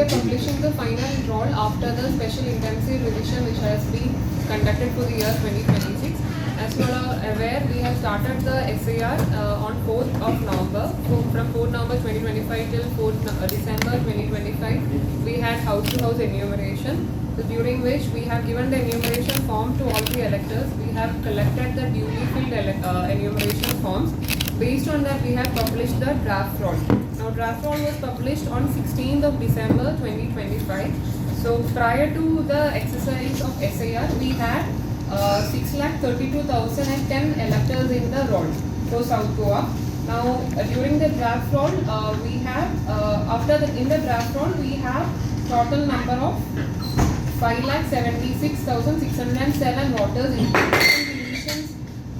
are publishing the final roll after the special intensive revision which has been conducted for the year 2026. As you are aware, we have started the SAR on 4th of November. So from 4th November 2025 till 4th December 2025, we had house-to-house enumeration. So during which we have given the enumeration form to all the electors. We have collected the duly filled enumeration forms. Based on that, we have published the draft roll. Now, draft roll was published on 16th of December 2025. So, prior to the exercise of SAR, we had 6,32,010 electors in the roll for South Goa. Now, during the draft roll, we have in the draft roll, we have total number of 5,76,607 voters in deletions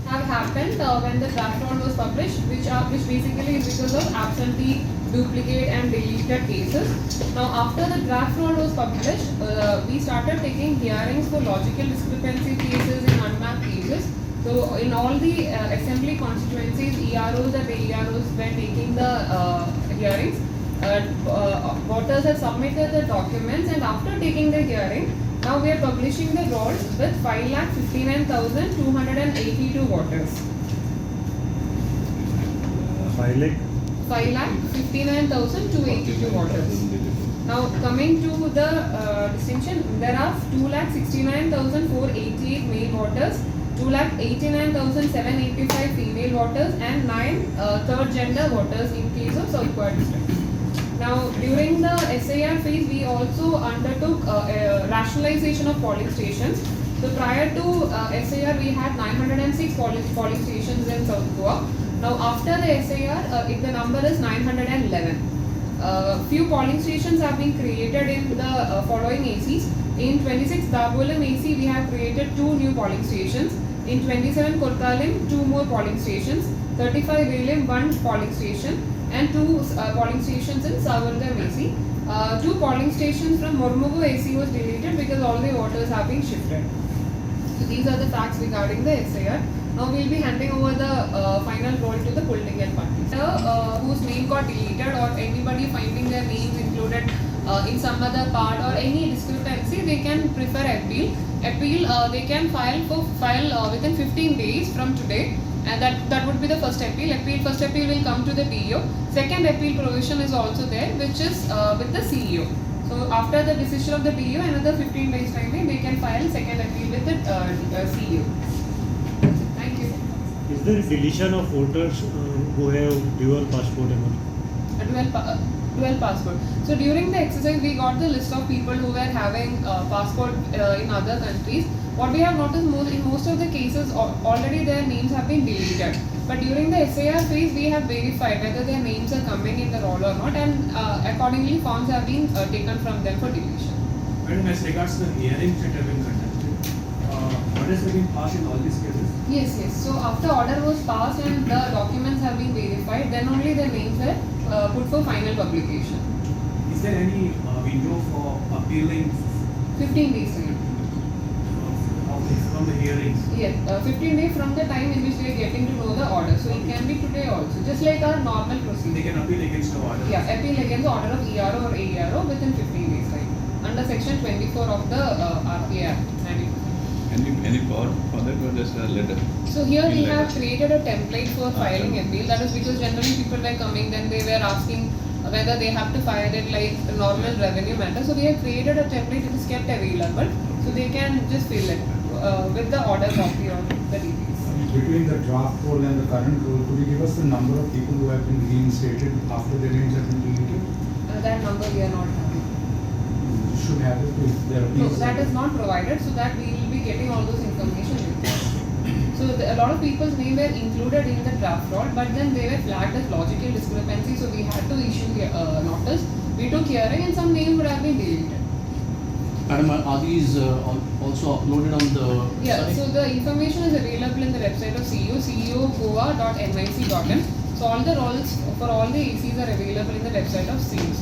have happened when the draft roll was published, which basically is because of absentee, duplicate and deleted cases. Now after the draft roll was published, we started taking hearings for logical discrepancy cases in unmapped cases. So in all the assembly constituencies, EROs and AEROs were taking the hearings. Voters have submitted the documents, and after taking the hearing, now we are publishing the roll with 5,59,282 voters. 5,59,282 voters. Now coming to the distinction, there are 2,69,488 male voters, 2,89,785 female voters, and 9 third gender voters in case of South Goa district. Now, during the SAR phase, we also undertook rationalization of polling stations. So, prior to SAR, we had 906 polling stations in South Goa. Now, after the SAR, the number is 911. Few polling stations have been created in the following ACs. In 26 Dabolim AC, we have created 2 new polling stations. In 27 Kurtalim, 2 more polling stations. 35 Velim, 1 polling station. And 2 polling stations in Savargam AC. 2 polling stations from Mormugu AC was deleted because all the voters have been shifted. So these are the facts regarding the SAR. Now we will be handing over the final roll to the political parties. Whose name got deleted or anybody finding their names included in some other part or any discrepancy, they can prefer appeal. They can file within 15 days from today. And that would be the first appeal. First appeal will come to the DO. Second appeal provision is also there, which is with the CEO. So after the decision of the DO, another 15 days time, they can file second appeal with the CEO. Thank you. Is there deletion of voters who have dual passport? Dual passport. So during the exercise, we got the list of people who were having passport in other countries. What we have noticed in most of the cases, already their names have been deleted. But during the SAR phase, we have verified whether their names are coming in the roll or not, and accordingly forms have been taken from them for deletion. Madam, as regards the hearings that have been conducted, orders have been passed in all these cases? Yes. So after order was passed and the documents have been verified, then only the names were put for final publication. Is there any window for appealing 15 days time. From the hearings? Yes, 15 days from the time in which they are getting to know the order. So it can be today also, just like our normal procedure. They can appeal against the order? Yeah, appeal against the order of ERO or AERO within 15 days time under section 24 of the RPA Act. Any power for that or just a letter? So here we have created a template for filing appeal. That is because generally people were coming, then they were asking whether they have to file it like a normal revenue matter. So we have created a template which is kept available, so they can just fill it with the order copy or the details. Between the draft roll and the current roll, could you give us the number of people who have been reinstated after their names have been deleted? That number we are not having. You should have it if there are No, that is not provided, so that we will be getting all those information with us. So a lot of people's names were included in the draft roll, but then they were flagged as logical discrepancy, so we had to issue notice. We took hearing and some names would have been deleted. Madam, are these also uploaded on the website? So the information is available in the website of CEO, ceogoa.nic.in. So all the roles for all the ACs are available in the website of CEO.